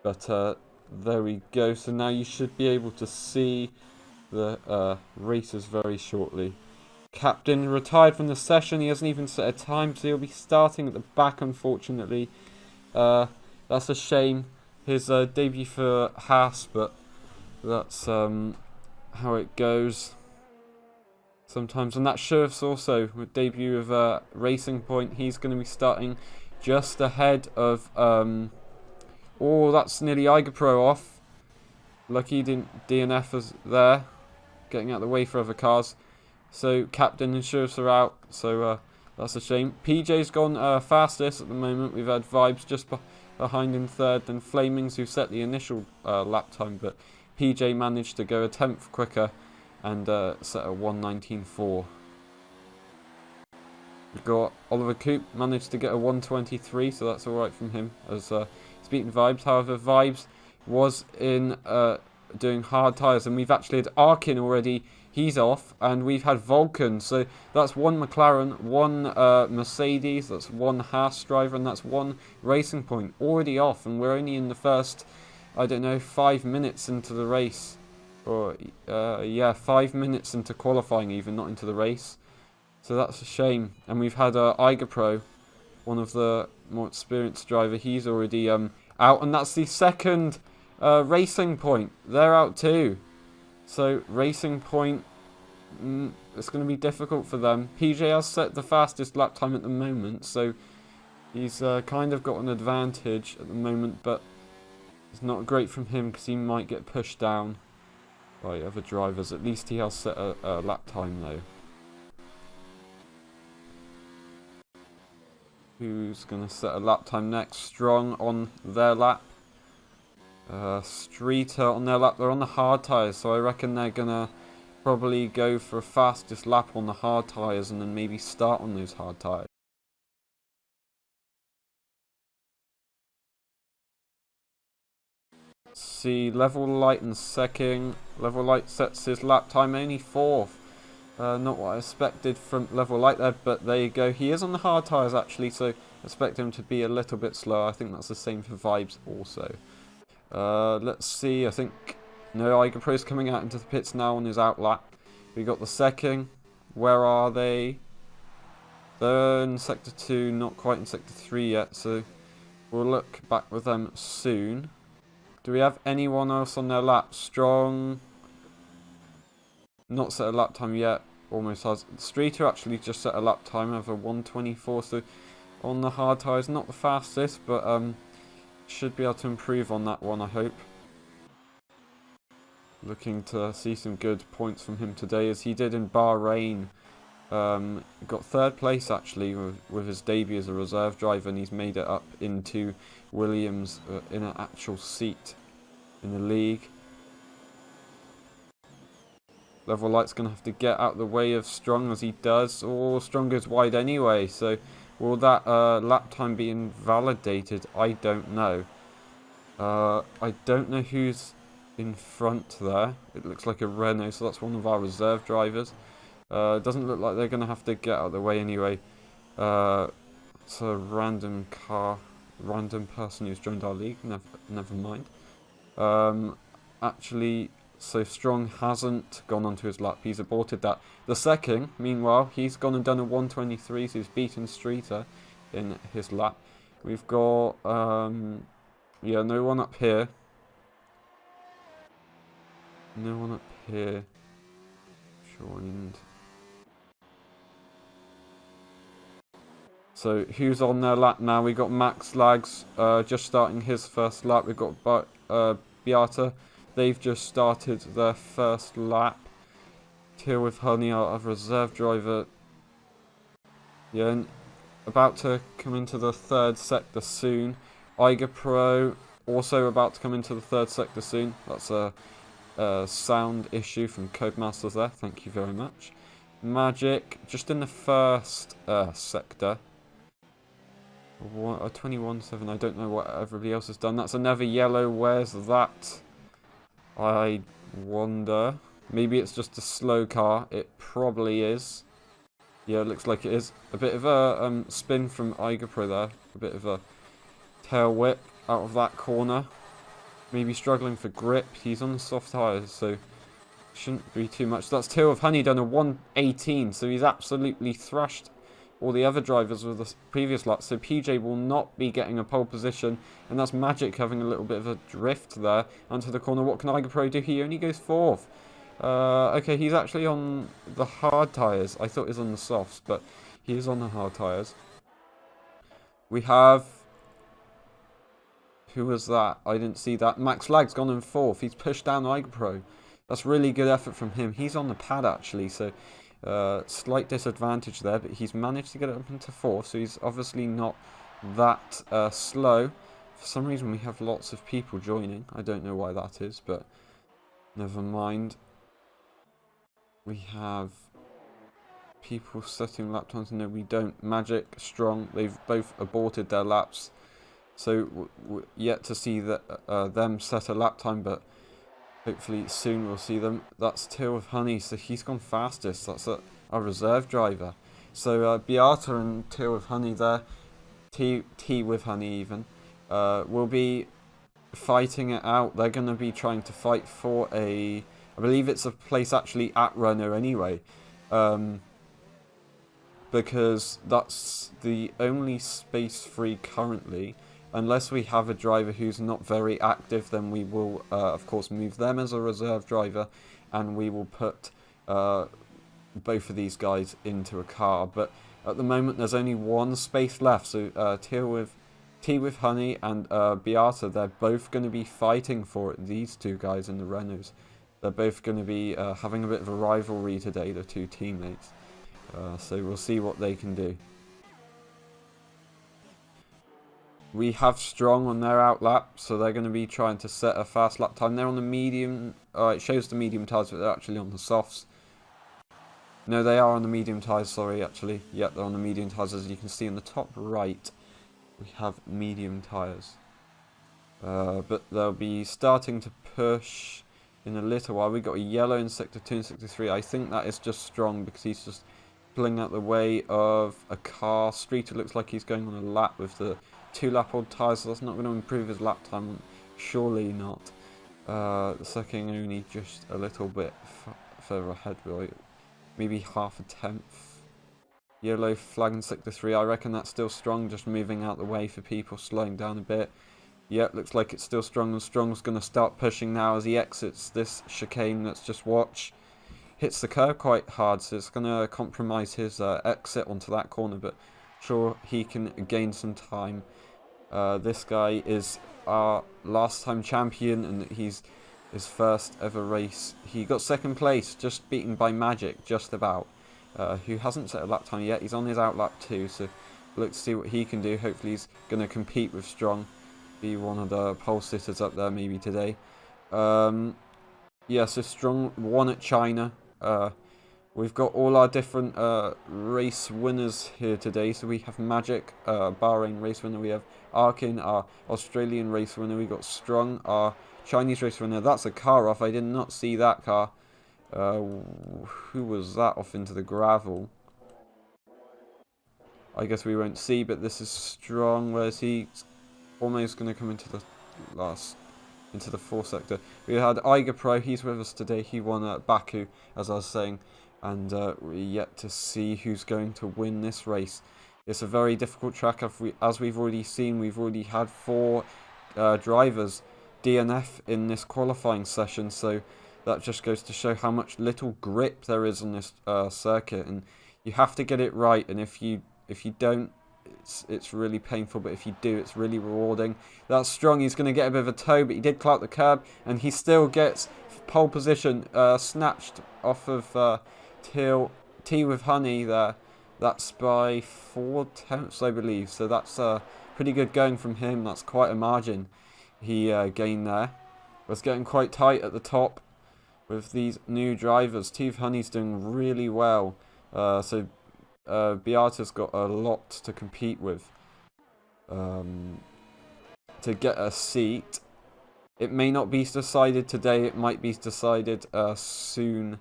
But there we go. So now you should be able to see the races very shortly. Captain retired from the session. He hasn't even set a time, so he'll be starting at the back, unfortunately. That's a shame. His debut for Haas, but that's how it goes sometimes. And that Sheriff's also with debut of Racing Point. He's going to be starting just ahead of oh, that's nearly Pro off. Lucky he didn't DNF us there, getting out of the way for other cars. So Captain and Sheriffs are out, so that's a shame. PJ's gone fastest at the moment. We've had Vibes just behind in third, then Flamings, who set the initial lap time, but PJ managed to go a tenth quicker and set a 1:19.4. We've got Oliver Coop managed to get a 1:23, so that's alright from him, as he's beaten Vibes. However, Vibes was in doing hard tyres, and we've actually had Arkin already. He's off, and we've had Vulcan. So that's one McLaren, one Mercedes, that's one Haas driver, and that's one Racing Point already off. And we're only in the first, I don't know, 5 minutes into the race. Or, yeah, 5 minutes into qualifying even, not into the race. So that's a shame. And we've had Pro, one of the more experienced driver. He's already out, and that's the second Racing Point. They're out too. So Racing Point, it's going to be difficult for them. PJ has set the fastest lap time at the moment, so he's kind of got an advantage at the moment, but it's not great from him because he might get pushed down by other drivers. At least he has set a lap time though. Who's going to set a lap time next? Strong on their lap. Streeter on their lap. They're on the hard tyres, so I reckon they're gonna probably go for a fastest lap on the hard tyres and then maybe start on those hard tyres. See, Level Light in second. Level Light sets his lap time only 4th. Not what I expected from Level Light there, but there you go. He is on the hard tyres actually, so I expect him to be a little bit slower. I think that's the same for Vibes also. Let's see, I think no, Pro's coming out into the pits now on his out lap. We got the second. Where are they? They're in Sector 2, not quite in Sector 3 yet, so we'll look back with them soon. Do we have anyone else on their lap? Strong. Not set a lap time yet. Almost has. Streeter actually just set a lap time of a 1:24, so on the hard tyres, not the fastest, but should be able to improve on that one, I hope. Looking to see some good points from him today, as he did in Bahrain. Got 3rd place actually with his debut as a reserve driver, and he's made it up into Williams in an actual seat in the league. Level Light's going to have to get out the way of Strong as he does. Oh, Strong goes wide anyway, so will that lap time be invalidated? I don't know. I don't know who's in front there. It looks like a Renault, so that's one of our reserve drivers. Doesn't look like they're going to have to get out of the way anyway. It's a random car, random person who's joined our league. Never mind. Actually, so Strong hasn't gone onto his lap. He's aborted that. The second, meanwhile, he's gone and done a 1:23, so he's beaten Streeter in his lap. We've got, yeah, no one up here. No one up here. Joined. So who's on their lap now? We got Max Lags just starting his first lap. We've got Beata. They've just started their first lap. Here with Honey, our reserve driver. Yeah, and about to come into the 3rd sector soon. Pro also about to come into the 3rd sector soon. That's a sound issue from Codemasters there. Thank you very much. Magic just in the 1st sector. 21.7. I don't know what everybody else has done. That's another yellow. Where's that? I wonder. Maybe it's just a slow car. It probably is. Yeah, it looks like it is. A bit of a spin from Pro there. A bit of a tail whip out of that corner. maybe struggling for grip. He's on the soft tyres, so shouldn't be too much. That's Tail of Honey done a 1:18, so he's absolutely thrashed all the other drivers with the previous lap. So PJ will not be getting a pole position, and that's Magic having a little bit of a drift there onto the corner. What can Iger Pro do? He only goes 4th. Okay, he's actually on the hard tyres. I thought he was on the softs, but he is on the hard tyres. We have... Who was that? I didn't see that. Max Lag's gone in 4th. He's pushed down Iger Pro. That's really good effort from him. He's on the pad, actually, so slight disadvantage there, but he's managed to get it up into 4th, so he's obviously not that slow. For some reason, we have lots of people joining. I don't know why that is, but never mind. We have people setting lap times. No, we don't. Magic, Strong, they've both aborted their laps. So we're yet to see that them set a lap time, but hopefully soon we'll see them. That's Tail of Honey, so he's gone fastest. That's our reserve driver. So Beata and Tail of Honey there, T with Honey even, will be fighting it out. They're going to be trying to fight for a... I believe it's a place actually at Renault anyway. Because that's the only space free currently. Unless we have a driver who's not very active, then we will, of course, move them as a reserve driver, and we will put both of these guys into a car. But at the moment, there's only one space left, so Tea with Honey and Beata, they're both going to be fighting for it, these two guys in the Renaults. They're both going to be having a bit of a rivalry today, the two teammates. So we'll see what they can do. We have Strong on their out lap, so they're going to be trying to set a fast lap time. They're on the medium. It shows the medium tyres, but they're actually on the softs. No, they are on the medium tyres, sorry, actually. Yep, they're on the medium tyres. As you can see in the top right, we have medium tyres. But they'll be starting to push in a little while. We got a yellow in Sector 2 and Sector 3. I think that is just Strong, because he's just pulling out the way of a car. Streeter looks like he's going on a lap with the 2-lap-old tyres, so that's not going to improve his lap time. Surely not. The second only just a little bit further ahead, really. Maybe half a tenth. Yellow flag in Sector 3. I reckon that's still Strong, just moving out the way for people, slowing down a bit. Yep, looks like it's still Strong, and Strong's going to start pushing now as he exits this chicane. Let's just watch. Hits the curb quite hard, so it's going to compromise his exit onto that corner, but sure he can gain some time. This guy is our last time champion, and he's his first ever race. He got second place, just beaten by Magic, just about, who hasn't set a lap time yet. He's on his out lap too, so let's see what he can do. Hopefully he's going to compete with Strong, be one of the pole sitters up there maybe today. Yeah, so Strong won at China. We've got all our different race winners here today. So we have Magic, Bahrain race winner. We have Arkin, our Australian race winner. We got Strong, our Chinese race winner. That's a car off. I did not see that car. Who was that off into the gravel? I guess we won't see, but this is Strong. Where is he? Almost going to come into the into the 4th sector. We had Iger Pro. He's with us today. He won at Baku, as I was saying. And we're yet to see who's going to win this race. It's a very difficult track. As we've already seen, we've already had 4 drivers DNF in this qualifying session, so that just goes to show how much little grip there is on this circuit, and you have to get it right. And if you don't, it's really painful, but if you do, it's really rewarding. That's Strong. He's going to get a bit of a toe, but he did clout the curb, and he still gets pole position, snatched off of Tea with Honey there. That's by 4/10, I believe. So that's pretty good going from him. That's quite a margin he gained there. It's getting quite tight at the top with these new drivers. Tea with Honey's doing really well. So Beata's got a lot to compete with to get a seat. It may not be decided today. It might be decided soon.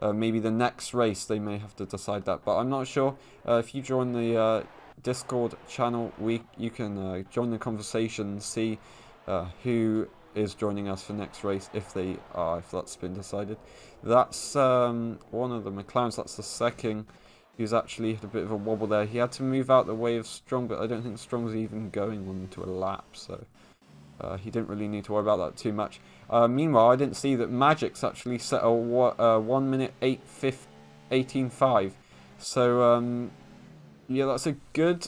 Maybe the next race they may have to decide that, but I'm not sure. If you join the Discord channel, you can join the conversation and see who is joining us for next race if that's been decided. That's one of the McLarens. That's the second. He's actually had a bit of a wobble there. He had to move out the way of Strong, but I don't think Strong's even going on to a lap, so he didn't really need to worry about that too much. Meanwhile, I didn't see that Magic's actually set a 1 minute 18.5. So yeah, that's a good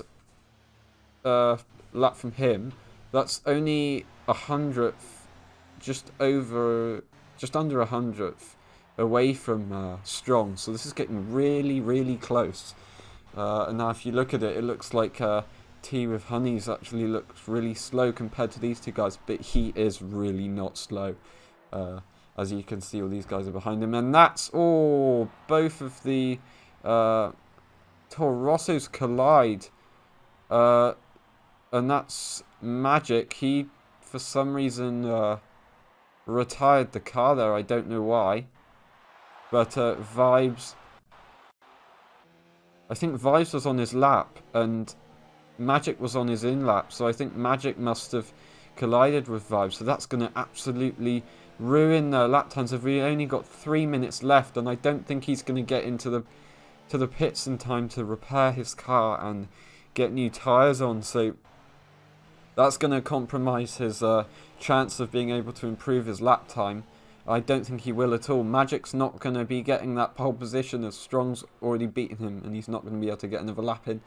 lap from him. That's only 100th, just under 100th away from Strong. So this is getting really, really close. And now if you look at it, it looks like Tea with Honeys actually looks really slow compared to these two guys, but he is really not slow. As you can see, all these guys are behind him, and that's all. Both of the Toro Rossos collide, and that's Magic. He, for some reason, retired the car there. I don't know why, but Vibes. I think Vibes was on his lap, and Magic was on his in lap, so I think Magic must have collided with Vibes, so that's going to absolutely ruin their lap times. If we only got 3 minutes left, and I don't think he's going to get into the pits in time to repair his car and get new tyres on, so that's going to compromise his chance of being able to improve his lap time. I don't think he will at all. Magic's not going to be getting that pole position as Strong's already beaten him, and he's not going to be able to get another lap in.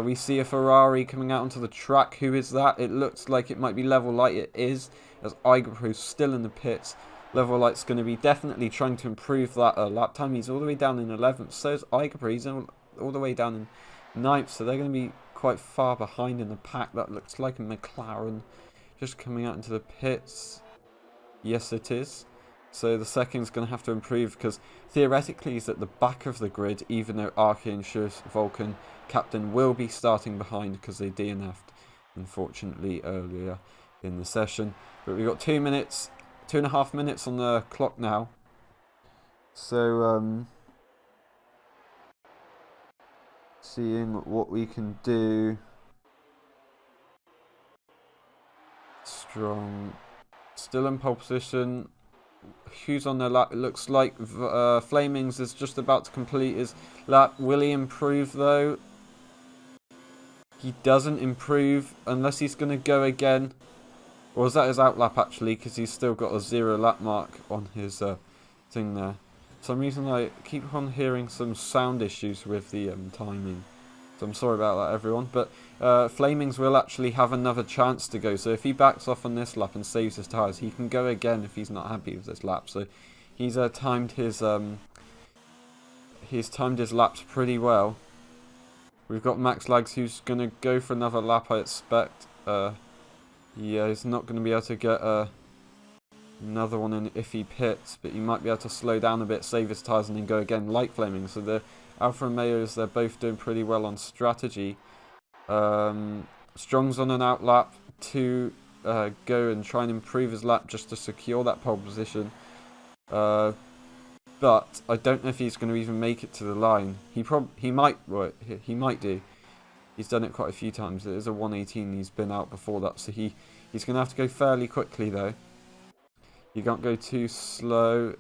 We see a Ferrari coming out onto the track. Who is that? It looks like it might be Level Light. It is, as Igerpro's still in the pits. Level Light's going to be definitely trying to improve that lap time. He's all the way down in 11th. So is Igerpro. He's all the way down in 9th. So they're going to be quite far behind in the pack. That looks like a McLaren just coming out into the pits. Yes, it is. So the second's going to have to improve, because theoretically he's at the back of the grid, even though Arcane, Schuss, Vulcan, Captain will be starting behind because they DNF'd, unfortunately, earlier in the session. But we've got 2.5 minutes on the clock now. So, seeing what we can do. Strong, still in pole position. Who's on their lap? It looks like Flamings is just about to complete his lap. Will he improve though? He doesn't improve unless he's going to go again. Or is that his out lap actually? Because he's still got a 0 lap mark on his thing there. For some reason I keep on hearing some sound issues with the timing. So I'm sorry about that, everyone. But Flamings will actually have another chance to go. So if he backs off on this lap and saves his tyres, he can go again if he's not happy with this lap. So he's timed his laps pretty well. We've got Max Lags who's going to go for another lap, I expect. Yeah, he's not going to be able to get another one in if he pits, but he might be able to slow down a bit, save his tyres, and then go again like Flaming. So the Alfa Romeos, they're both doing pretty well on strategy. Strong's on an out lap to go and try and improve his lap just to secure that pole position. But I don't know if he's going to even make it to the line. He might do. He's done it quite a few times. It is a 118. He's been out before that, so he's going to have to go fairly quickly though. You can't go too slow.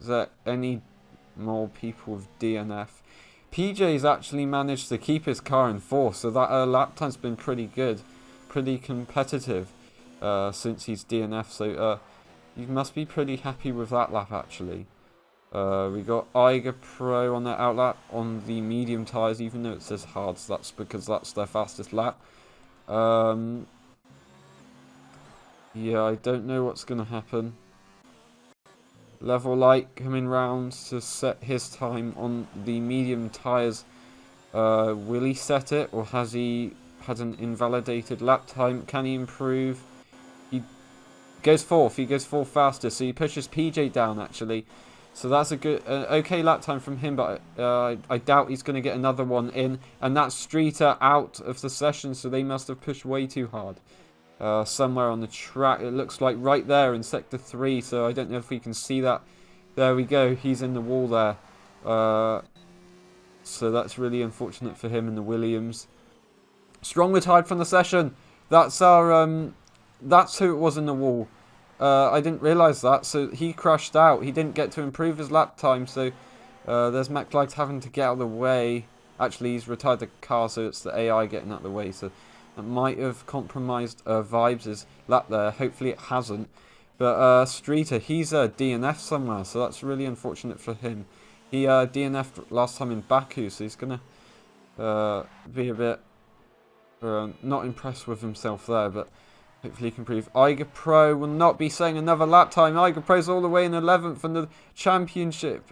Is there any more people with DNF? PJ's actually managed to keep his car in fourth, so that lap time's been pretty good, pretty competitive since he's DNF. So you must be pretty happy with that lap actually. We got Iger Pro on that out lap on the medium tyres, even though it says hard, so that's because that's their fastest lap. Yeah, I don't know what's going to happen. Level Light coming round to set his time on the medium tyres. Will he set it, or has he had an invalidated lap time? Can he improve? He goes fourth. He goes fourth faster, so he pushes PJ down actually. So that's a good, okay lap time from him, but I doubt he's going to get another one in. And that's Streeter out of the session, so they must have pushed way too hard. Somewhere on the track, it looks like right there in sector 3, so I don't know if we can see that. There we go, he's in the wall there. So that's really unfortunate for him and the Williams. Strong retired from the session. That's our that's who it was in the wall. I didn't realise that, so he crashed out. He didn't get to improve his lap time, so there's McLeod having to get out of the way. Actually, he's retired the car, so it's the AI getting out of the way, so that might have compromised Vibes' lap there. Hopefully it hasn't. But Streeter, he's a DNF somewhere, so that's really unfortunate for him. He DNF'd last time in Baku, so he's going to be a bit not impressed with himself there, but hopefully he can improve. Iger Pro will not be saying another lap time. Iger Pro's all the way in 11th, and the championship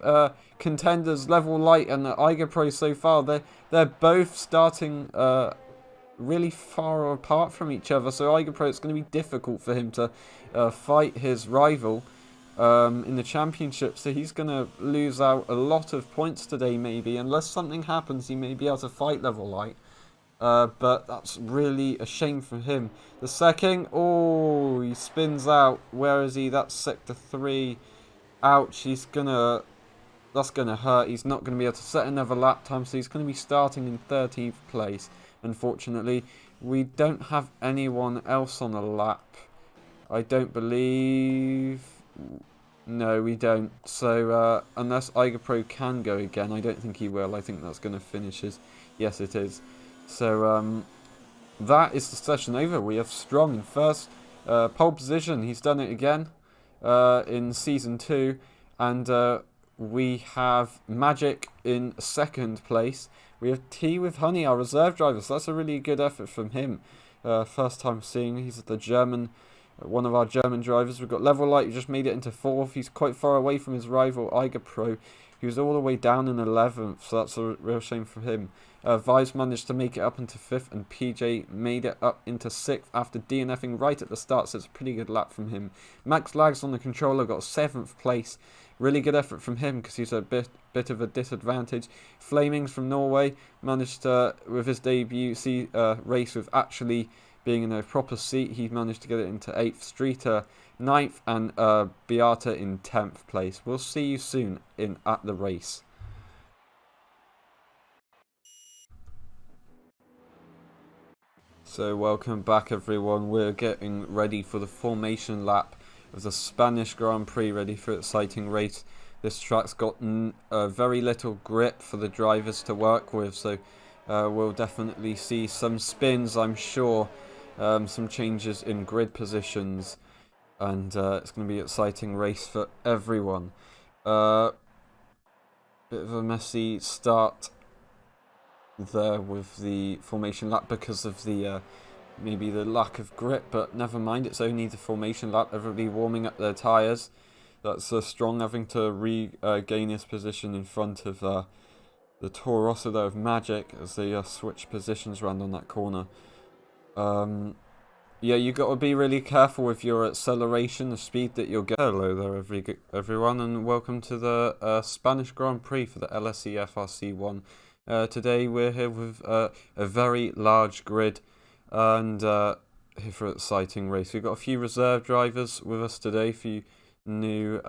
contenders, Level Light and Iger Pro so far, they're both starting really far apart from each other. So Iger Pro, it's going to be difficult for him to fight his rival in the championship. So he's going to lose out a lot of points today, maybe. Unless something happens, he may be able to fight Level Light. But that's really a shame for him. The second, oh, he spins out. Where is he? That's sector 3. Ouch, that's gonna hurt. He's not gonna be able to set another lap time, so he's gonna be starting in 13th place. Unfortunately, we don't have anyone else on the lap. I don't believe. No, we don't. So unless Iger Pro can go again, I don't think he will. I think that's gonna finish his. Yes, it is. So that is the session over. We have Strong in first pole position. He's done it again in season 2, and we have Magic in second place. We have T with Honey, our reserve driver. So that's a really good effort from him. First time seeing. He's the German, one of our German drivers. We've got Level Light, who just made it into 4th. He's quite far away from his rival Iger Pro, who's all the way down in 11th. So that's a real shame for him. Vibes managed to make it up into 5th, and PJ made it up into 6th after DNFing right at the start, so it's a pretty good lap from him. Max Lags on the controller got 7th place. Really good effort from him because he's a bit of a disadvantage. Flamings from Norway managed to, with his debut race with actually being in a proper seat, he managed to get it into 8th. Streeter 9th, and Beata in 10th place. We'll see you soon at the race. So welcome back everyone, we're getting ready for the formation lap of the Spanish Grand Prix, ready for an exciting race. This track's got very little grip for the drivers to work with, so we'll definitely see some spins, I'm sure, some changes in grid positions, and it's going to be an exciting race for everyone. Bit of a messy start there with the formation lap because of the maybe the lack of grip, but never mind, it's only the formation lap. Everybody warming up their tyres. That's Strong having to regain his position in front of the Toro Rosso there of Magic as they switch positions around on that corner. Yeah, you got to be really careful with your acceleration, the speed that you'll get. Hello there everyone, and welcome to the Spanish Grand Prix for the LSE e-FRC1. Today we're here with a very large grid and here for an exciting race. We've got a few reserve drivers with us today, a few new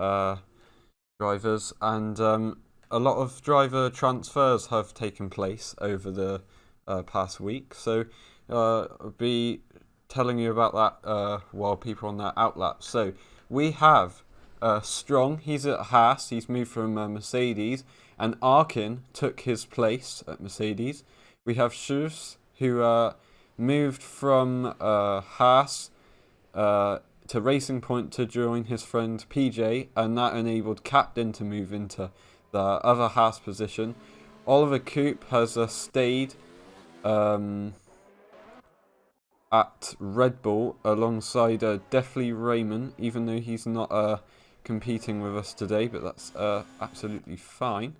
drivers, and a lot of driver transfers have taken place over the past week. So I'll be telling you about that while people are on their outlap. So we have Strong, he's at Haas, he's moved from Mercedes, and Arkin took his place at Mercedes. We have Schuss, who moved from Haas to Racing Point to join his friend PJ, and that enabled Captain to move into the other Haas position. Oliver Coupe has stayed at Red Bull alongside Definitely Raymond, even though he's not competing with us today, but that's absolutely fine.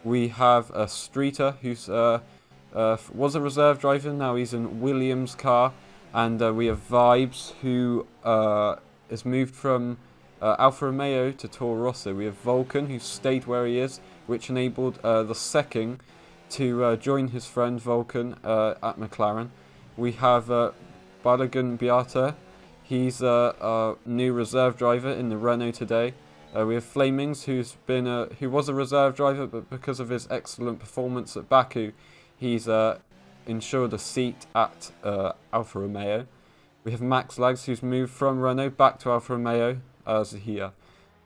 We have Streeter, who's was a reserve driver, now he's in Williams' car, and we have Vibes, who has moved from Alfa Romeo to Toro Rosso. We have Vulcan, who stayed where he is, which enabled the second to join his friend Vulcan at McLaren. We have Balogun Beata. He's a new reserve driver in the Renault today. We have Flamings, who was a reserve driver, but because of his excellent performance at Baku, he's ensured a seat at Alfa Romeo. We have Max Lags, who's moved from Renault back to Alfa Romeo, as here.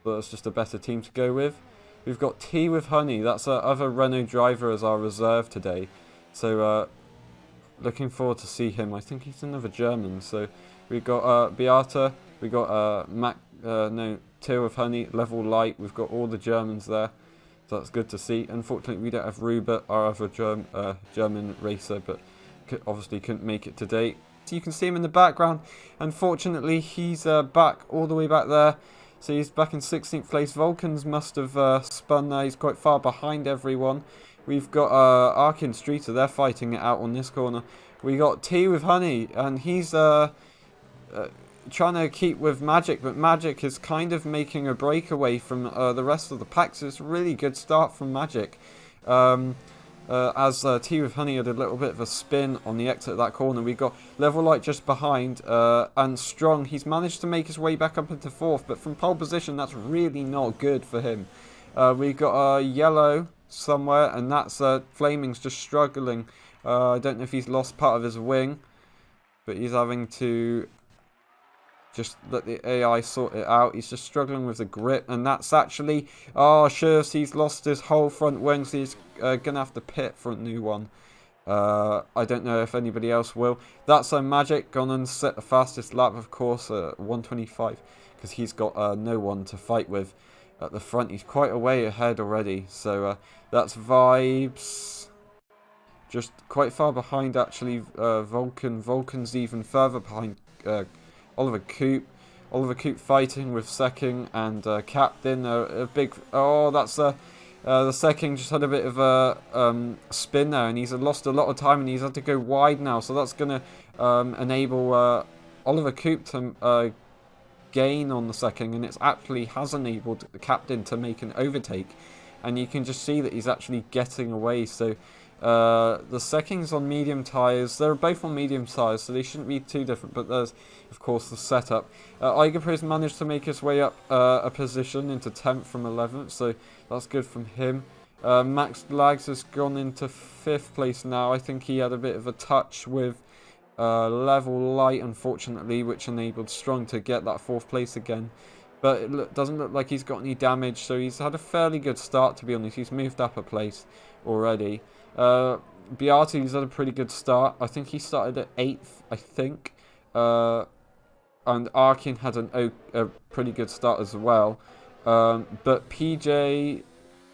But that's just a better team to go with. We've got T with Honey. That's our other Renault driver as our reserve today. So looking forward to see him. I think he's another German. So we've got Beata. We've got T with Honey, Level Light. We've got all the Germans there. So that's good to see. Unfortunately, we don't have Rubert, our other German racer, but obviously couldn't make it today. So you can see him in the background. Unfortunately, he's back all the way back there. So he's back in 16th place. Vulcans must have spun there. He's quite far behind everyone. We've got Arkin Streeter. They're fighting it out on this corner. We got T with Honey, and he's trying to keep with Magic, but Magic is kind of making a breakaway from the rest of the pack. So it's a really good start from Magic. As T with Honey had a little bit of a spin on the exit of that corner. We've got Level Light just behind, and Strong. He's managed to make his way back up into 4th, but from pole position, that's really not good for him. We've got Yellow somewhere, and that's Flaming's just struggling. I don't know if he's lost part of his wing, but he's having to just let the AI sort it out. He's just struggling with the grip, and that's actually... Oh, sure, he's lost his whole front wing, so he's going to have to pit for a new one. I don't know if anybody else will. That's Magic, gone and set the fastest lap, of course, 125, because he's got no one to fight with at the front. He's quite a way ahead already, so that's Vibes. Just quite far behind, actually, Vulcan. Vulcan's even further behind Oliver Coop. Oliver Coop fighting with Secking and Captain. A big... Oh, that's... the Secking just had a bit of a spin there, and he's lost a lot of time, and he's had to go wide now. So that's going to enable Oliver Coop to gain on the Secking, and it actually has enabled the Captain to make an overtake. And you can just see that he's actually getting away. So the Secking's on medium tyres. They're both on medium tyres, so they shouldn't be too different. But there's, of course, the setup. Igapri's managed to make his way up a position into 10th from 11th, so that's good from him. Max Lags has gone into 5th place now. I think he had a bit of a touch with Level Light, unfortunately, which enabled Strong to get that 4th place again. But it doesn't look like he's got any damage, so he's had a fairly good start, to be honest. He's moved up a place already. Beati's had a pretty good start. I think he started at 8th, I think. And Arkin had a pretty good start as well. But PJ,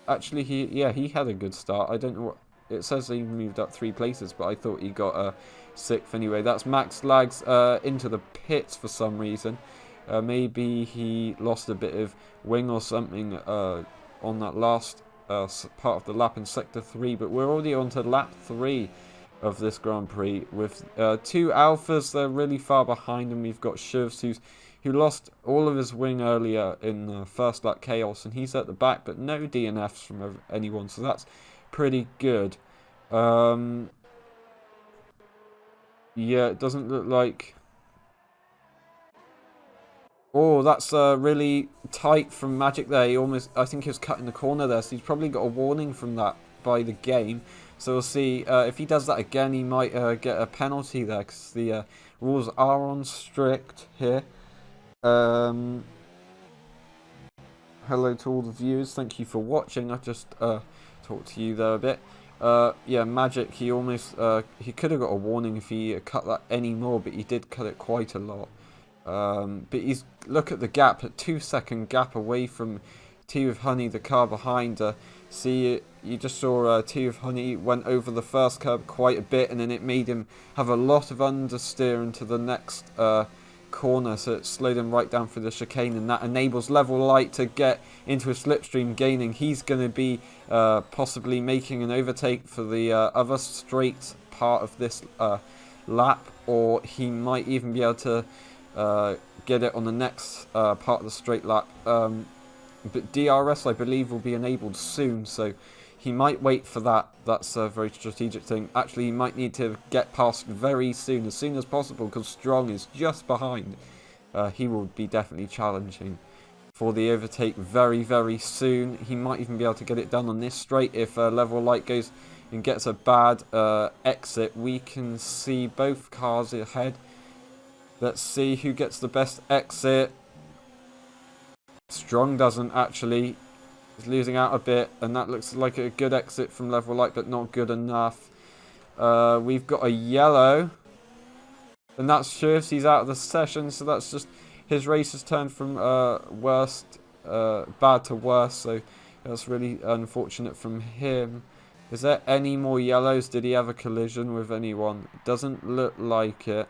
actually, he had a good start. I don't know what... It says he moved up 3 places, but I thought he got 6th anyway. That's Max Lags into the pits for some reason. Maybe he lost a bit of wing or something on that last part of the lap in Sector 3. But we're already on to lap 3 of this Grand Prix with 2 Alphas. They're really far behind, and we've got Shivs who lost all of his wing earlier in the first lap chaos, and he's at the back, but no DNFs from anyone, so that's pretty good. Yeah, it doesn't look like... Oh, that's really tight from Magic there. He almost, I think he was cutting the corner there, so he's probably got a warning from that by the game. So we'll see. If he does that again, he might get a penalty there, because the rules are on strict here. Hello to all the viewers. Thank you for watching. I just talked to you there a bit. Yeah, Magic, he almost... he could have got a warning if he cut that any more, but he did cut it quite a lot. But he's... Look at the gap, a 2-second gap away from Tea with Honey, the car behind. See, you just saw Tea with Honey went over the first curb quite a bit, and then it made him have a lot of understeer into the next corner, so it slowed him right down through the chicane, and that enables Level Light to get into a slipstream gaining. He's going to be possibly making an overtake for the other straight part of this lap, or he might even be able to get it on the next part of the straight lap. But DRS, I believe, will be enabled soon, so he might wait for that. That's a very strategic thing. Actually, he might need to get past very soon as possible, because Strong is just behind. He will be definitely challenging for the overtake very, very soon. He might even be able to get it done on this straight if Level Light goes and gets a bad exit. We can see both cars ahead. Let's see who gets the best exit. Strong doesn't actually. He's losing out a bit, and that looks like a good exit from level light, but not good enough. We've got a yellow, and that shows he's out of the session, so that's just his race has turned from bad to worse, so that's really unfortunate from him. Is there any more yellows? Did he have a collision with anyone? Doesn't look like it.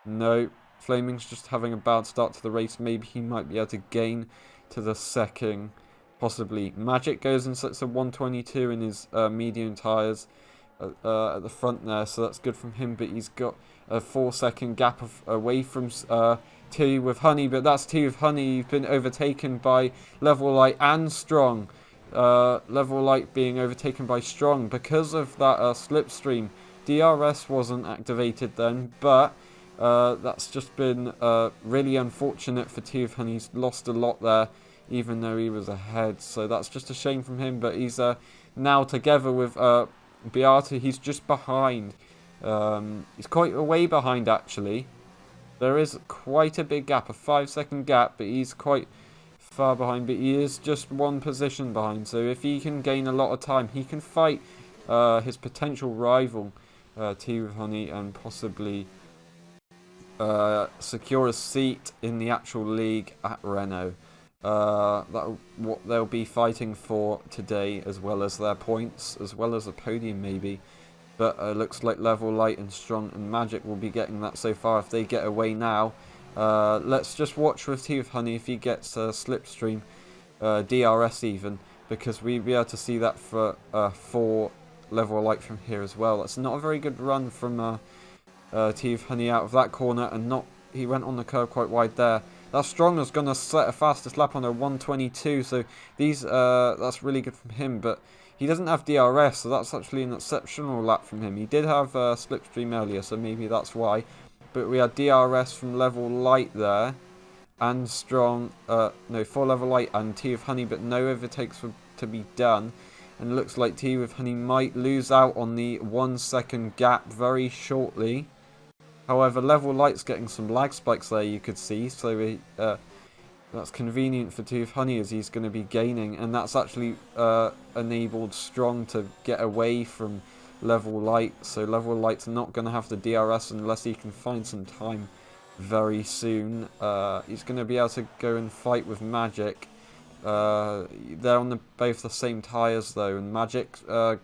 No. Flaming's just having a bad start to the race. Maybe he might be able to gain to the second. Possibly. Magic goes and sets a 122 in his medium tyres at the front there, so that's good from him, but he's got a 4-second gap away from T with Honey, but that's T with Honey. You've been overtaken by Level Light and Strong. Level Light being overtaken by Strong because of that slipstream. DRS wasn't activated then, but that's just been really unfortunate for T with Honey. He's lost a lot there, even though he was ahead, so that's just a shame from him, but he's now together with Beata. He's just behind. He's quite a way behind, actually. There is quite a big gap, a 5-second gap, but he's quite far behind, but he is just one position behind, so if he can gain a lot of time, he can fight his potential rival, Tea with Honey, and possibly secure a seat in the actual league at Renault. That's what they'll be fighting for today, as well as their points, as well as a podium maybe. But it looks like Level Light and Strong and Magic will be getting that so far if they get away now. Let's just watch with Tea with Honey if he gets a slipstream, DRS even, because we'll be able to see that for Level Light from here as well. That's not a very good run from Tea with Honey out of that corner, and he went on the curb quite wide there. That Strong is going to set a fastest lap on a 122, so that's really good from him, but he doesn't have DRS, so that's actually an exceptional lap from him. He did have slipstream earlier, so maybe that's why. But we had DRS from Level Light there, and Strong, for Level Light and Tea with Honey, but no overtakes were to be done. And it looks like Tea with Honey might lose out on the 1-second gap very shortly. However, Level Light's getting some lag spikes there, you could see, so that's convenient for Tea with Honey as he's going to be gaining, and that's actually enabled Strong to get away from Level Light, so Level Light's not going to have the DRS unless he can find some time very soon. He's going to be able to go and fight with Magic. They're on both the same tyres though, and Magic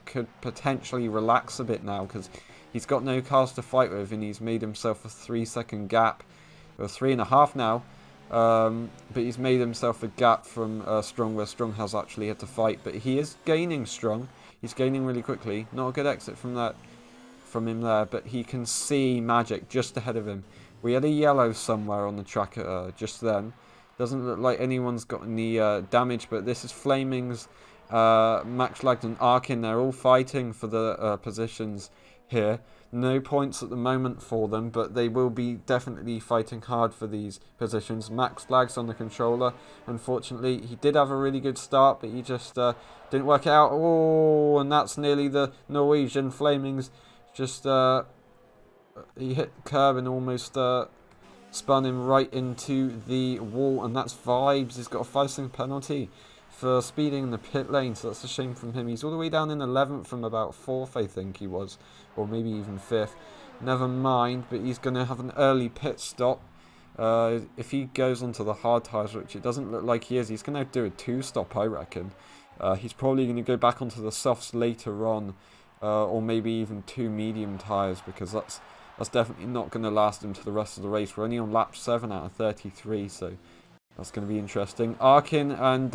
could potentially relax a bit now because he's got no cars to fight with, and he's made himself a 3-second gap, or 3.5 now. But he's made himself a gap from Strong, where Strong has actually had to fight. But he is gaining Strong. He's gaining really quickly. Not a good exit from him there, but he can see Magic just ahead of him. We had a yellow somewhere on the track just then. Doesn't look like anyone's got any damage, but this is Flaming's, Max Lagged and Arkin. They're all fighting for the positions here. No points at the moment for them, but they will be definitely fighting hard for these positions. Max Lags on the controller. Unfortunately, he did have a really good start, but he just didn't work it out. Oh, and that's nearly the Norwegian. Flaming's just he hit the curb and almost spun him right into the wall, and that's Vibes. He's got a 5-second penalty for speeding in the pit lane, so that's a shame from him. He's all the way down in 11th from about 4th, I think he was, or maybe even 5th. Never mind, but he's going to have an early pit stop. If he goes onto the hard tyres, which it doesn't look like he is, he's going to do a 2-stop, I reckon. He's probably going to go back onto the softs later on, or maybe even 2 medium tyres, because that's definitely not going to last him to the rest of the race. We're only on lap 7 out of 33, so that's going to be interesting. Arkin and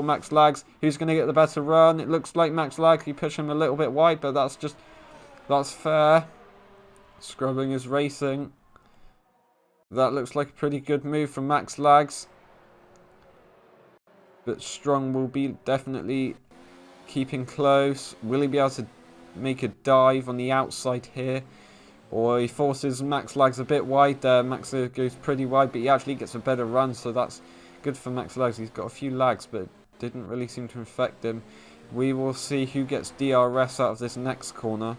Max Lags. Who's going to get the better run? It looks like Max Lags. He pushed him a little bit wide, but that's fair. Scrubbing is racing. That looks like a pretty good move from Max Lags. But Strong will be definitely keeping close. Will he be able to make a dive on the outside here? Or he forces Max Lags a bit wide there. Max goes pretty wide, but he actually gets a better run, so that's good for Max Lags. He's got a few lags, but it didn't really seem to affect him. We will see who gets DRS out of this next corner.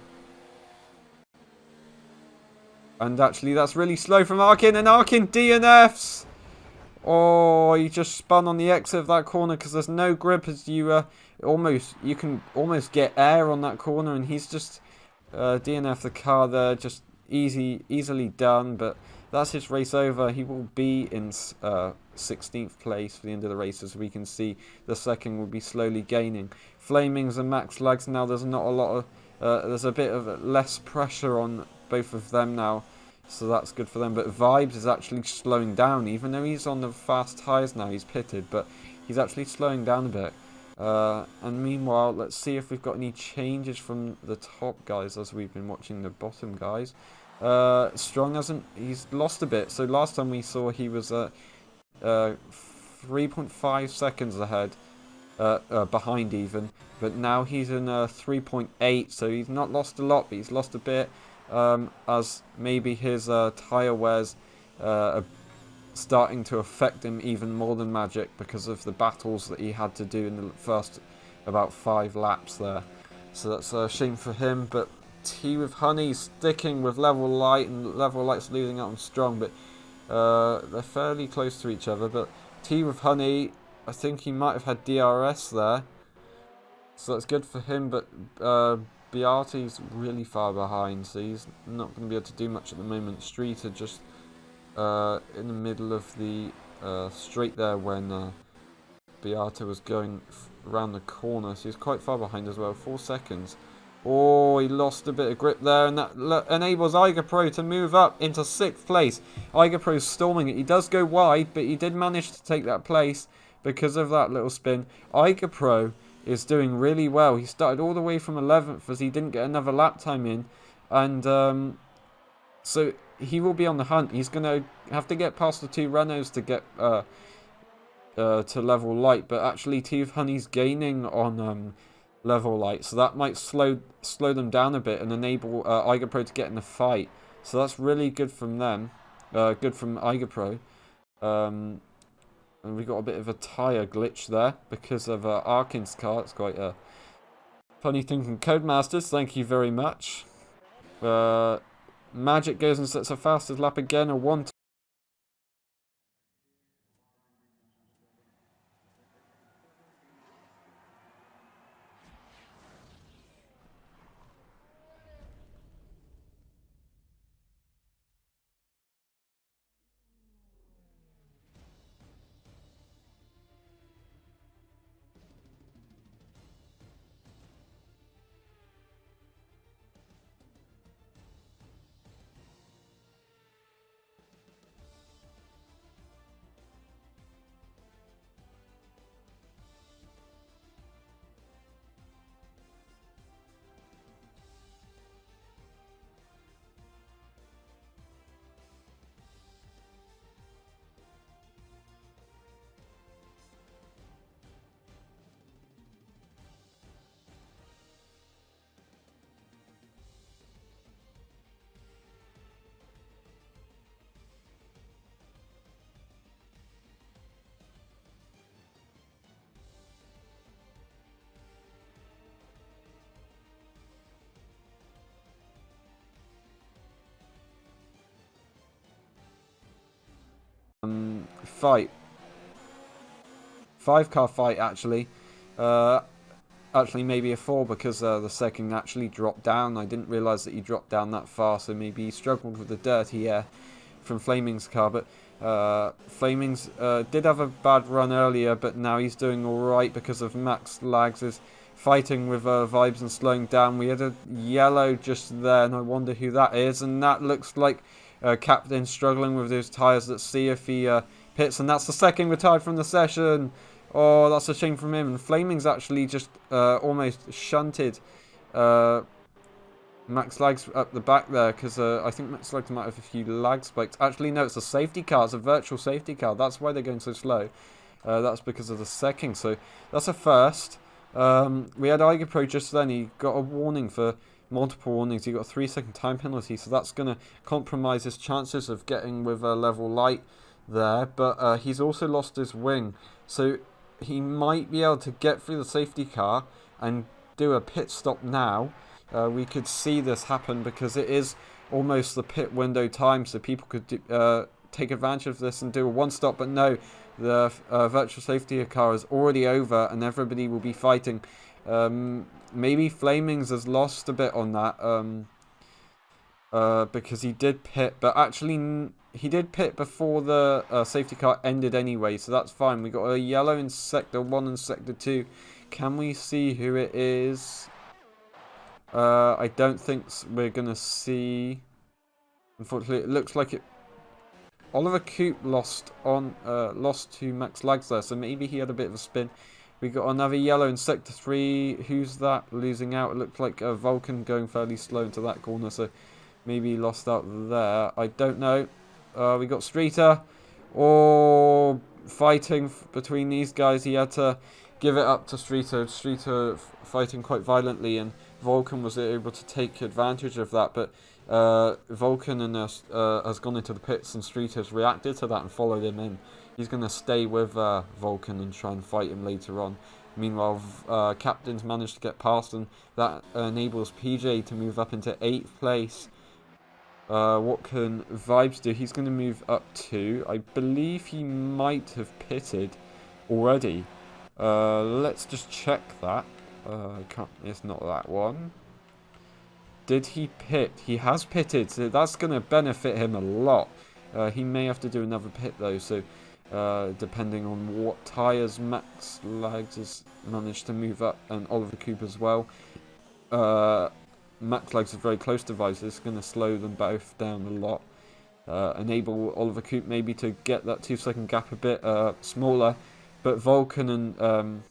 And actually, that's really slow from Arkin, and Arkin DNFs! Oh, he just spun on the exit of that corner because there's no grip as you can almost get air on that corner, and he's just DNF the car there, just easily done. But that's his race over. He will be in 16th place for the end of the race, as we can see. The second will be slowly gaining. Flamings and Max Lags now. There's not a lot of there's a bit of less pressure on both of them now. So that's good for them. But Vibes is actually slowing down. Even though he's on the fast tyres now, he's pitted. But he's actually slowing down a bit. And meanwhile, let's see if we've got any changes from the top guys as we've been watching the bottom guys. Strong he's lost a bit. So last time we saw he was 3.5 seconds ahead. Behind even. But now he's in 3.8. So he's not lost a lot, but he's lost a bit. As maybe his tyre wears are starting to affect him even more than Magic because of the battles that he had to do in the first about 5 laps there. So that's a shame for him, but Tea with Honey sticking with Level Light, and Level Light's losing out on Strong, but they're fairly close to each other. But Tea with Honey, I think he might have had DRS there, so that's good for him, but Beate's really far behind, so he's not going to be able to do much at the moment. Streeter just in the middle of the straight there when Beate was going around the corner, so he's quite far behind as well, 4 seconds. Oh, he lost a bit of grip there, and that enables IgaPro to move up into 6th place. IgaPro's storming it. He does go wide, but he did manage to take that place because of that little spin. IgaPro is doing really well. He started all the way from 11th as he didn't get another lap time in, and so he will be on the hunt. He's going to have to get past the 2 Renaults to get to Level Light, but actually Tea of Honey's gaining on Level Light, so that might slow them down a bit and enable IgaPro to get in the fight. So that's really good from them, good from IgaPro. And we got a bit of a tyre glitch there because of Arkin's car. It's quite a funny thing from Codemasters. Thank you very much. Magic goes and sets a fastest lap again, a 1. Fight. 5-car fight, actually. Actually, maybe a 4 because the second actually dropped down. I didn't realise that he dropped down that far, so maybe he struggled with the dirty air from Flaming's car. But Flaming's did have a bad run earlier, but now he's doing alright because of Max Lags is fighting with Vibes and slowing down. We had a yellow just there, and I wonder who that is. And that looks like Captain struggling with those tyres. Let's see if he pits, and that's the second retired from the session. Oh, that's a shame from him. And Flaming's actually just almost shunted Max Lags up the back there because I think Max Lags might have a few lag spikes. Actually, no, it's a safety car. It's a virtual safety car. That's why they're going so slow. That's because of the second. So that's a first. We had IgaPro just then. He got a warning for multiple warnings. He got a 3-second time penalty. So that's going to compromise his chances of getting with a Level Light there. But he's also lost his wing. So he might be able to get through the safety car and do a pit stop now. We could see this happen because it is almost the pit window time, so people could take advantage of this and do a one-stop. But no, the virtual safety car is already over, and everybody will be fighting. Maybe Flamings has lost a bit on that. Because he did pit, but actually he did pit before the safety car ended anyway, so that's fine. We got a yellow in Sector 1 and Sector 2. Can we see who it is? I don't think we're going to see. Unfortunately, it looks like it. Oliver Coop lost to Max Lags there, so maybe he had a bit of a spin. We got another yellow in Sector 3. Who's that losing out? It looked like Vulcan going fairly slow into that corner, so maybe he lost out there. I don't know. We got Streeter. Or fighting between these guys. He had to give it up to Streeter. Streeter fighting quite violently, and Vulcan was able to take advantage of that. But Vulcan has gone into the pits, and Streeter's reacted to that and followed him in. He's going to stay with Vulcan and try and fight him later on. Meanwhile, Captain's managed to get past, and that enables PJ to move up into 8th place. What can Vibes do? He's going to move up to, I believe he might have pitted already. Let's just check that. It's not that one. Did he pit? He has pitted, so that's going to benefit him a lot. He may have to do another pit though, so depending on what tyres Max Lags has managed to move up, and Oliver Coop as well. Max Lags is very close to Vibes, so it's going to slow them both down a lot. Enable Oliver Coop maybe to get that 2-second gap a bit smaller. But Vulcan and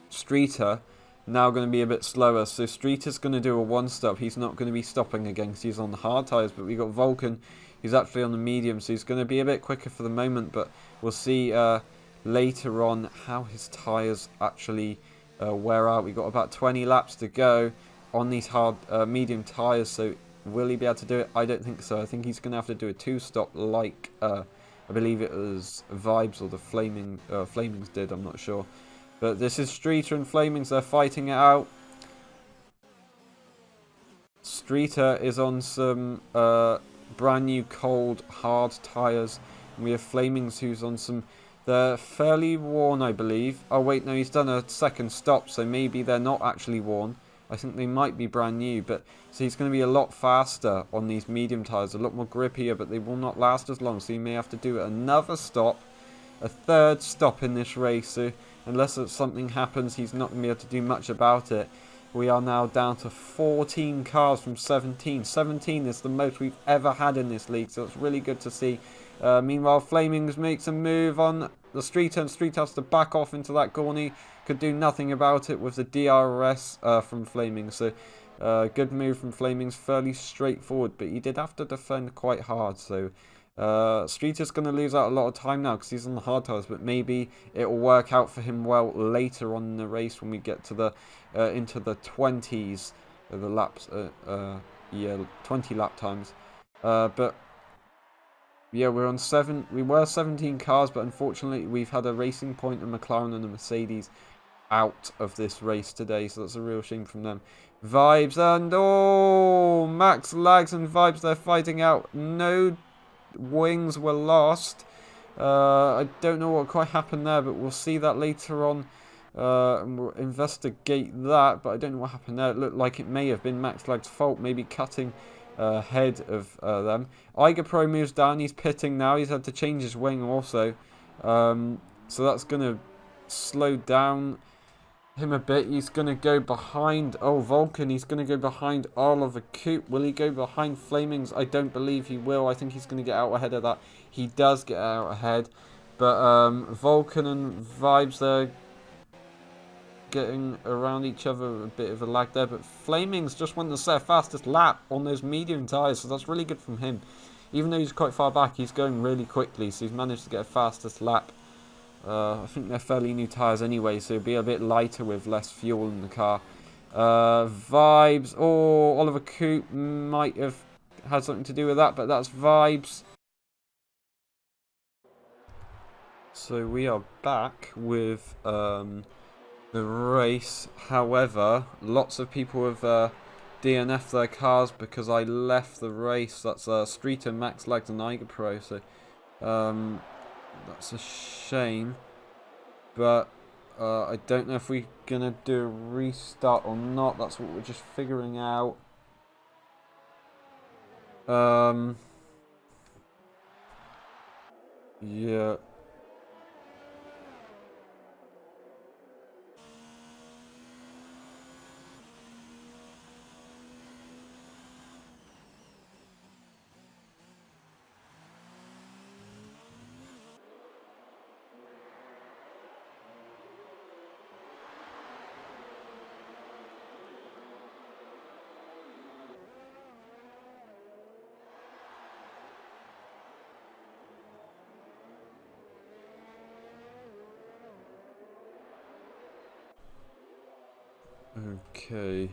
Streeter now going to be a bit slower. So Streeter's going to do a one-stop. He's not going to be stopping again because he's on the hard tyres. But we got Vulcan, who's actually on the medium, so he's going to be a bit quicker for the moment. But we'll see later on how his tyres actually wear out. We've got about 20 laps to go on these hard medium tyres, so will he be able to do it? I don't think so. I think he's going to have to do a 2-stop like I believe it was Vibes or the Flamings did, I'm not sure. But this is Streeter and Flamings, they're fighting it out. Streeter is on some brand new cold hard tyres, and we have Flamings who's on some, they're fairly worn I believe. Oh wait, no, he's done a second stop, so maybe they're not actually worn. I think they might be brand new, but so he's going to be a lot faster on these medium tyres, a lot more grippier, but they will not last as long, so he may have to do another stop, a 3rd stop in this race, so unless something happens, he's not going to be able to do much about it. We are now down to 14 cars from 17. 17 is the most we've ever had in this league, so it's really good to see. Meanwhile, Flamings makes a move on the Streeter, and Streeter has to back off into that corner. Could do nothing about it with the DRS from Flamings. So good move from Flamings, fairly straightforward, but he did have to defend quite hard. So Streeter's going to lose out a lot of time now because he's on the hard tyres, but maybe it will work out for him well later on in the race when we get to the into the 20s, the laps, 20 lap times. But yeah, we were 17 cars, but unfortunately we've had a Racing Point, a McLaren and a Mercedes out of this race today, so that's a real shame from them. Vibes and Max Lags and Vibes, they're fighting out. No wings were lost. I don't know what quite happened there, but we'll see that later on, and we'll investigate that. But I don't know what happened there. It looked like it may have been Max Lags' fault, maybe cutting ahead of them. Iger Pro moves down. He's pitting now. He's had to change his wing also, so that's going to slow down him a bit. He's going to go behind Vulcan. He's going to go behind Oliver Coop. Will he go behind Flamings? I don't believe he will. I think he's going to get out ahead of that. He does get out ahead, but Vulcan and Vibes, they're getting around each other, a bit of a lag there, but Flamings just won the fastest lap on those medium tyres, so that's really good from him. Even though he's quite far back, he's going really quickly, so he's managed to get a fastest lap. I think they're fairly new tyres anyway, so it'll be a bit lighter with less fuel in the car. Vibes, Oliver Coop might have had something to do with that, but that's Vibes. So we are back with the race. However, lots of people have DNF their cars because I left the race. That's Streeter, Max Lags, and Iger Pro. So that's a shame. But I don't know if we're gonna do a restart or not. That's what we're just figuring out. Yeah. Okay.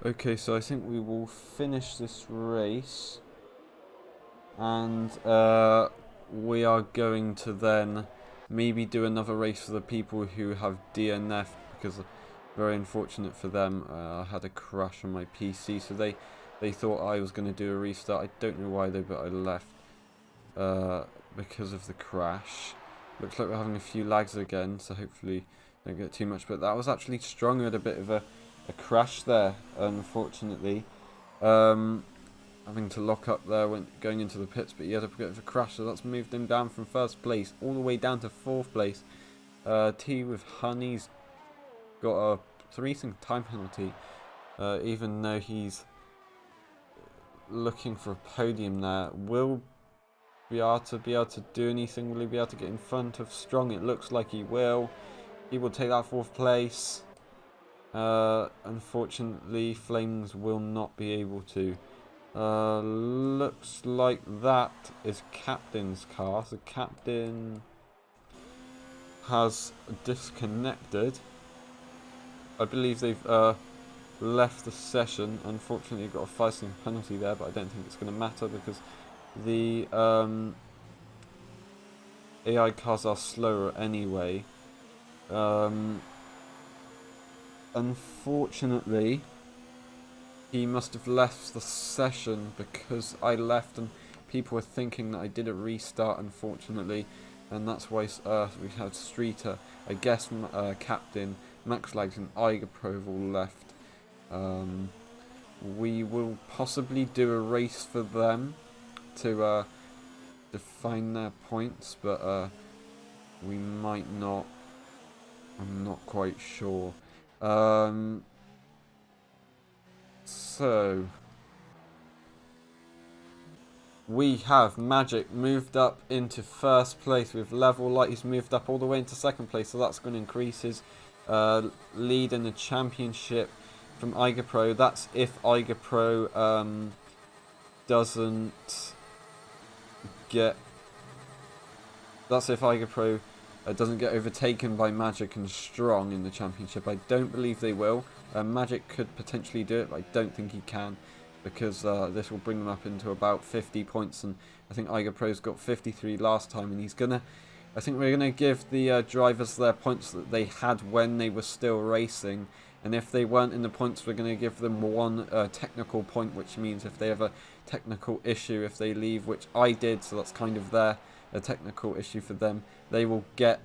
Okay, so I think we will finish this race, and we are going to then maybe do another race for the people who have DNF, because very unfortunate for them, I had a crash on my PC, so they thought I was going to do a restart. I don't know why though, but I left because of the crash. Looks like we're having a few lags again, so hopefully don't get too much, but that was actually strong. We had a bit of a crash there, unfortunately. Having to lock up there when going into the pits, but he had a bit of a crash, so that's moved him down from first place all the way down to fourth place. T with Honey's got a 3-second time penalty, even though he's looking for a podium there. Will be able to do anything? Will he be able to get in front of Strong? It looks like he will. He will take that fourth place. Unfortunately, Flames will not be able to. Looks like that is Captain's car. So Captain has disconnected. I believe they've left the session. Unfortunately, got a 5-second penalty there, but I don't think it's going to matter because the AI cars are slower anyway. Unfortunately, he must have left the session because I left and people were thinking that I did a restart, unfortunately, and that's why we had Streeter, I guess Captain, Max Lags and Iger Pro all left. We will possibly do a race for them to define their points, but we might not. I'm not quite sure. So we have Magic moved up into first place with Level Light. He's moved up all the way into second place, so that's going to increase his lead in the championship. from iGoPro. That's if iGoPro doesn't get... That's if iGoPro doesn't get overtaken by Magic and Strong in the championship. I don't believe they will. Magic could potentially do it, but I don't think he can, because this will bring them up into about 50 points, and I think iGoPro's got 53 last time, and he's gonna... I think we're gonna give the drivers their points that they had when they were still racing, and if they weren't in the points, we're gonna give them one technical point, which means if they have a technical issue, if they leave, which I did, so that's kind of a technical issue for them, they will get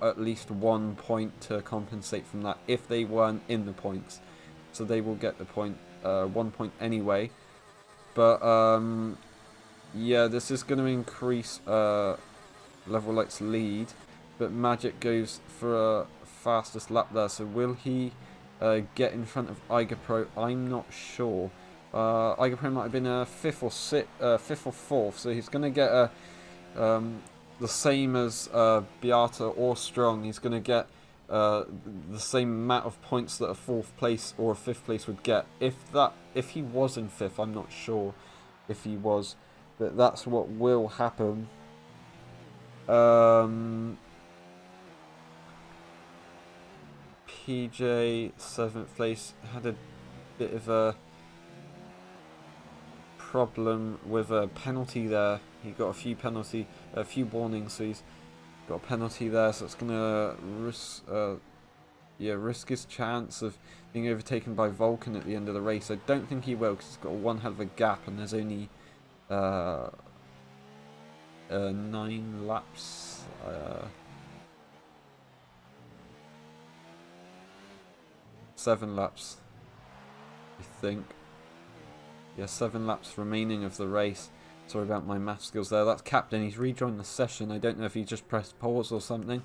at least 1 point to compensate from that if they weren't in the points. So they will get the point, 1 point anyway. But yeah, this is going to increase Level Light's lead, but Magic goes for a fastest lap there. So will he get in front of iGoPro? I'm not sure. iGoPro might have been a fifth or fourth, so he's going to get a the same as Beata or Strong. He's going to get the same amount of points that a 4th place or a 5th place would get. If he was in 5th, I'm not sure if he was, but that's what will happen. PJ 7th place had a bit of a problem with a penalty there. He got a few warnings, so he's got a penalty there, so it's gonna risk his chance of being overtaken by Vulcan at the end of the race. I don't think he will, because he's got one hell of a gap, and there's only 9 laps. 7 laps, I think. Yeah, 7 laps remaining of the race. Sorry about my math skills there. That's Captain. He's rejoined the session. I don't know if he just pressed pause or something,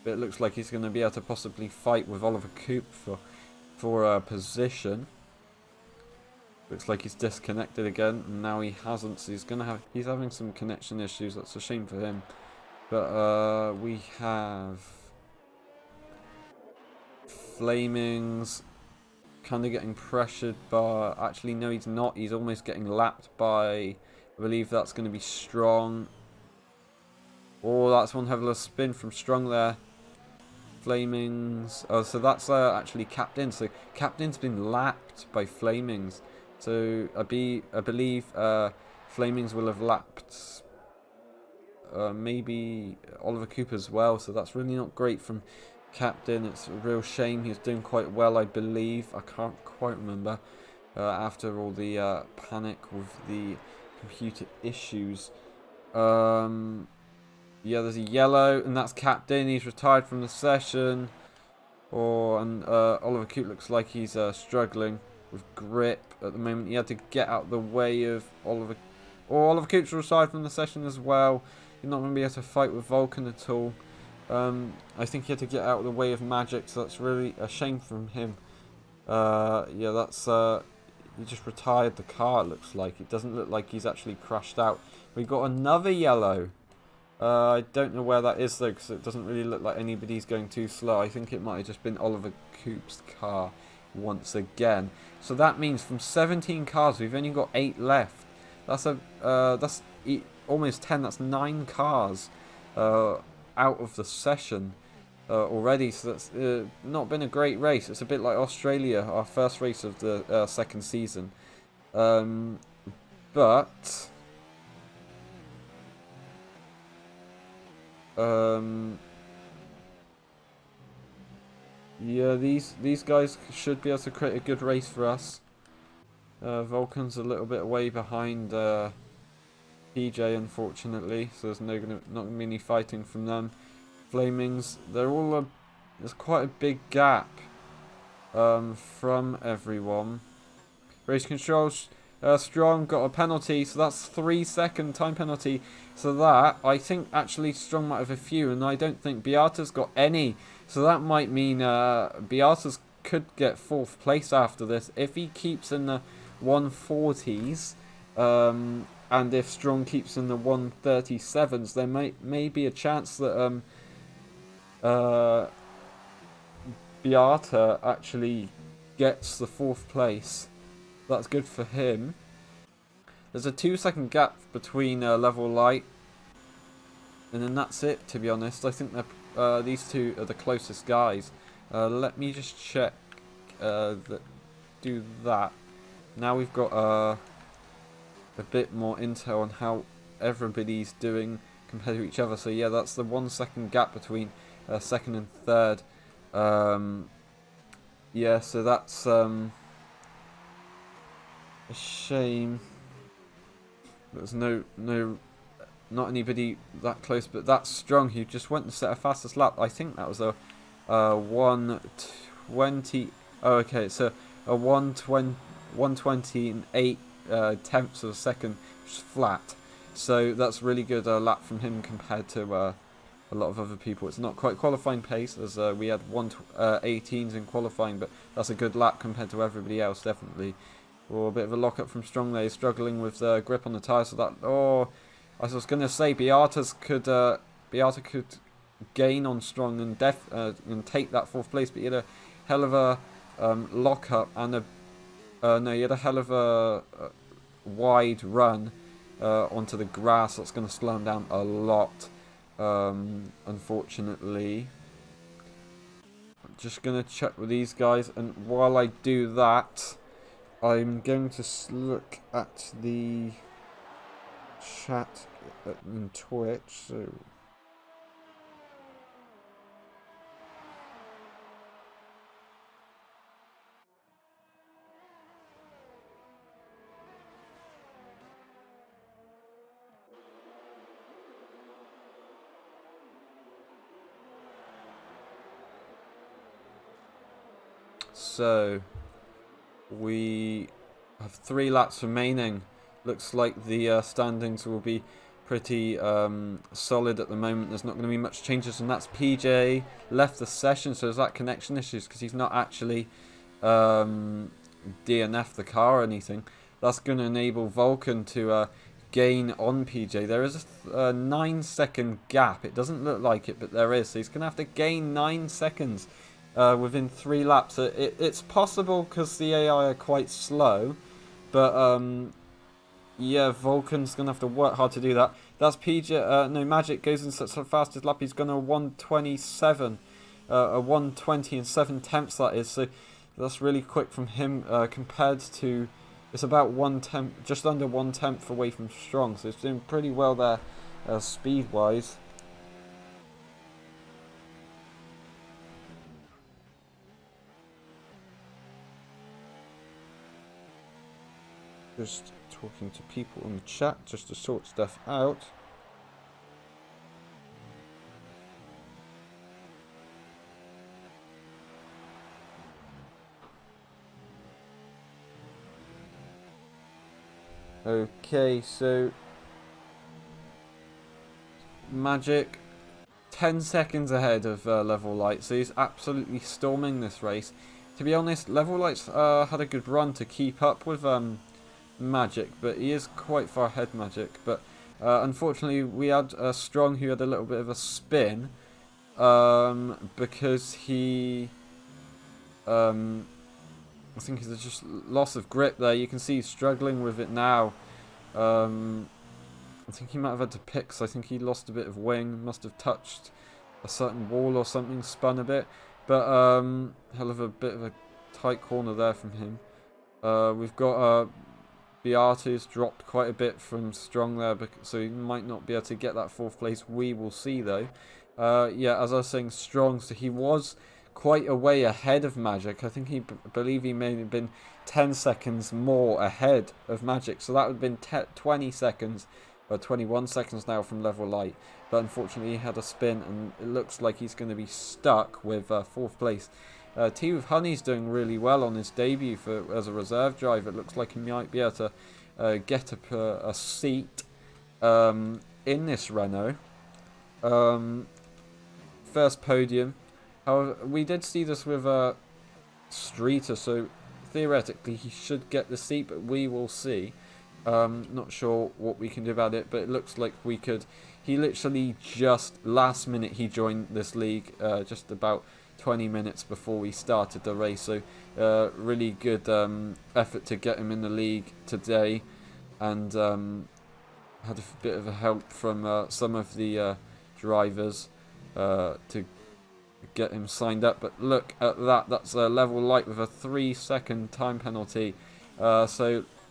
but it looks like he's going to be able to possibly fight with Oliver Coupe for a position. Looks like he's disconnected again, and now he hasn't. So he's having some connection issues. That's a shame for him. But we have Flamings kind of getting pressured by... Actually, no, he's not. He's almost getting lapped by... I believe that's going to be Strong. Oh, that's one hell of a spin from Strong there. Flamings. Oh, so that's actually Captain. So Captain's been lapped by Flamings. So I believe Flamings will have lapped maybe Oliver Coupe as well. So that's really not great from Captain. It's a real shame. He's doing quite well, I believe. I can't quite remember after all the panic with the computer issues. Yeah, there's a yellow, and that's Captain. He's retired from the session. And Oliver Coupe looks like he's struggling with grip at the moment. He had to get out of the way of Oliver. Oliver Coupe's retired from the session as well. He's not going to be able to fight with Vulcan at all. I think he had to get out of the way of Magic, so that's really a shame from him. Yeah, that's he just retired the car, it looks like. It doesn't look like he's actually crashed out. We've got another yellow. I don't know where that is though, because it doesn't really look like anybody's going too slow. I think it might have just been Oliver Coupe's car once again. So that means from 17 cars, we've only got 8 left. That's almost 10. That's 9 cars out of the session already. So that's not been a great race. It's a bit like Australia, our first race of the second season. But yeah, these guys should be able to create a good race for us. Vulcan's a little bit away behind PJ, unfortunately, so there's not going to be any fighting from them. Flamings, there's quite a big gap from everyone. Race controls. Strong got a penalty, so that's 3-second time penalty. So that, I think actually Strong might have a few, and I don't think Beata's got any. So that might mean Beata's could get 4th place after this if he keeps in the 140s, and if Strong keeps in the 137s, there may be a chance that Beata actually gets the 4th place. That's good for him. There's a 2-second gap between Level Light, and then that's it, to be honest. I think these two are the closest guys. Let me just check, do that. Now we've got a bit more intel on how everybody's doing compared to each other. So yeah, that's the 1-second gap between 2nd and 3rd. Yeah, so that's a shame. There's not anybody that close, but that's Strong, who just went and set a fastest lap. I think that was a 1:20. Oh, okay, so a 1:20 and 8 tenths of a second, which is flat. So that's really good lap from him compared to a lot of other people. It's not quite qualifying pace, as we had 1:18s in qualifying, but that's a good lap compared to everybody else, definitely. Or a bit of a lock-up from Strong there. He's struggling with the grip on the tyre, so that... Oh, I was going to say, Beata could gain on Strong and take that 4th place, but he had a hell of a lock-up and he had a hell of a wide run onto the grass. That's going to slow him down a lot, unfortunately. I'm just going to check with these guys, and while I do that, I'm going to look at the chat in Twitch. So we have 3 laps remaining. Looks like the standings will be pretty solid at the moment. There's not going to be much changes, and that's PJ left the session, so there's that connection issues because he's not actually DNF the car or anything. That's going to enable Vulcan to gain on PJ. There is a 9-second gap. It doesn't look like it, but there is. So he's going to have to gain 9 seconds within 3 laps. It's possible because the AI are quite slow, but yeah, Vulcan's going to have to work hard to do that. That's PJ. No, Magic goes in such a fastest lap. He's going to 1:27. A 1:20 and 7 tenths, that is. So that's really quick from him compared to... It's about 1 tenth, just under 1 tenth away from Strong. So it's doing pretty well there speed-wise. Just talking to people in the chat just to sort stuff out. Okay, so Magic 10 seconds ahead of Level Light, so he's absolutely storming this race. To be honest, Level Light's had a good run to keep up with Magic, but he is quite far ahead, Magic. But unfortunately, we had Strong, who had a little bit of a spin because he, I think there's just loss of grip there. You can see he's struggling with it now. I think he might have had to pick, so I think he lost a bit of wing, must have touched a certain wall or something, spun a bit. But hell of a bit of a tight corner there from him. We've got Beata's dropped quite a bit from Strong there, so he might not be able to get that 4th place. We will see though. Yeah, as I was saying, Strong, so he was quite a way ahead of Magic. I think believe he may have been 10 seconds more ahead of Magic, so that would have been 20 seconds, or 21 seconds now from Level Light. But unfortunately he had a spin, and it looks like he's going to be stuck with 4th place. Tea with Honey's doing really well on his debut as a reserve driver. It looks like he might be able to get a seat in this Renault. First podium. However, we did see this with Streeter, so theoretically he should get the seat, but we will see. Not sure what we can do about it, but it looks like we could. He literally just last minute he joined this league, just about 20 minutes before we started the race. So really good effort to get him in the league today, and had a bit of a help from some of the drivers to get him signed up. But look at that, that's a level light with a 3-second time penalty.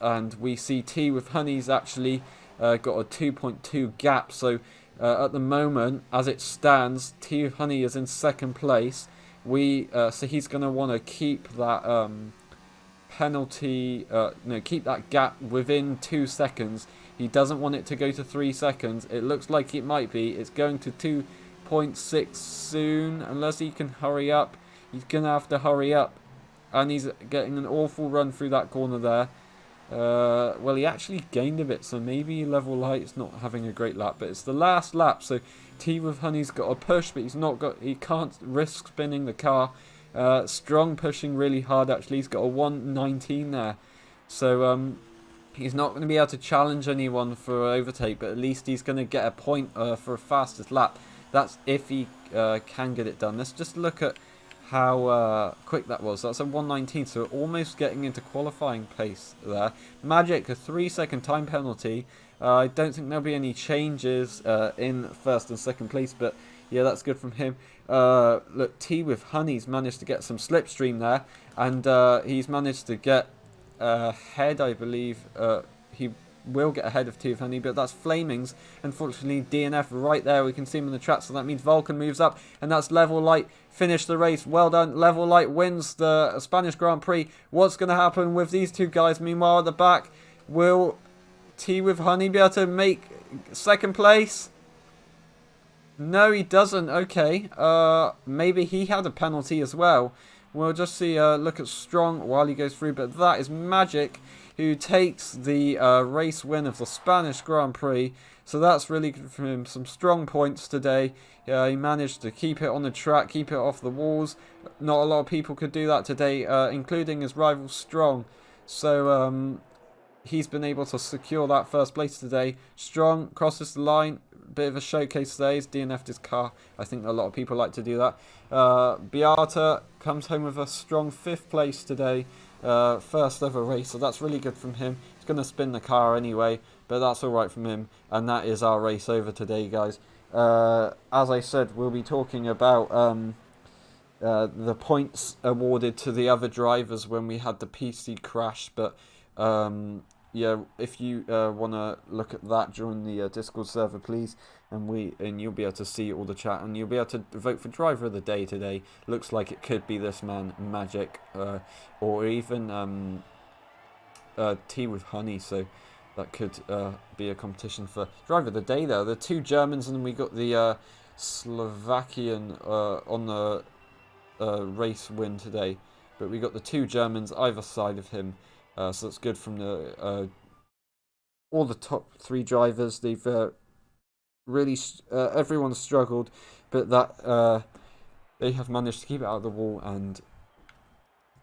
And we see T with Honey's actually got a 2.2 gap. So at the moment, as it stands, T with Honey is in second place. So he's going to want to keep that keep that gap within 2 seconds. He doesn't want it to go to 3 seconds. It looks like it might be. It's going to 2.6 soon, unless he can hurry up. He's going to have to hurry up. And he's getting an awful run through that corner there. Well, he actually gained a bit, so maybe Level Light's not having a great lap, but it's the last lap, so T with Honey's got a push, but he can't risk spinning the car. Strong pushing really hard, actually. He's got a 1:19 there, so he's not going to be able to challenge anyone for overtake, but at least he's going to get a point for a fastest lap. That's if he can get it done. Let's just look at how quick that was. That's a 1:19, so almost getting into qualifying pace there. Magic, a 3-second time penalty. I don't think there'll be any changes in first and second place, but yeah, that's good from him. Look, T with Honey's managed to get some slipstream there, and he's managed to get ahead, I believe. He will get ahead of T with Honey, but that's Flamings. Unfortunately, DNF right there. We can see him in the track, so that means Vulcan moves up, and that's Level Light. Finish the race. Well done. Level Light wins the Spanish Grand Prix. What's going to happen with these two guys? Meanwhile, at the back, will T with Honey be able to make second place? No, he doesn't. Okay. Maybe he had a penalty as well. We'll just see. Look at Strong while he goes through, but that is Magic, who takes the race win of the Spanish Grand Prix. So that's really good for him. Some strong points today. He managed to keep it on the track, keep it off the walls. Not a lot of people could do that today, including his rival Strong. So he's been able to secure that first place today. Strong crosses the line. Bit of a showcase today. He's DNF'd his car. I think a lot of people like to do that. Beata comes home with a strong 5th place today. First ever race, so that's really good from him. He's going to spin the car anyway, but that's alright from him. And that is our race over today, guys. As I said, we'll be talking about the points awarded to the other drivers when we had the PC crash, but yeah, if you want to look at that during the Discord server, please, and you'll be able to see all the chat, and you'll be able to vote for driver of the day today. Looks like it could be this man, Magic, or even Tea with Honey, so that could be a competition for driver of the day there. The two Germans, and then we got the Slovakian on the race win today, but we got the two Germans either side of him. So that's good from the all the top 3 drivers. They've really everyone's struggled, but that they have managed to keep it out of the wall and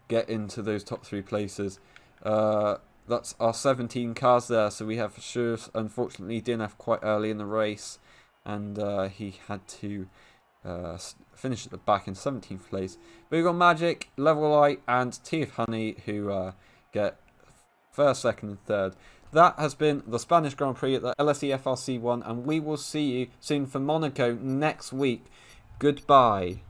get into those top 3 places. That's our 17 cars there. So we have Sure, unfortunately DNF quite early in the race, and he had to finish at the back in 17th place. But we've got Magic, Level Light, and Tea of Honey, who get first, second, and third. That has been the Spanish Grand Prix at the e-FRC1, and we will see you soon for Monaco next week. Goodbye.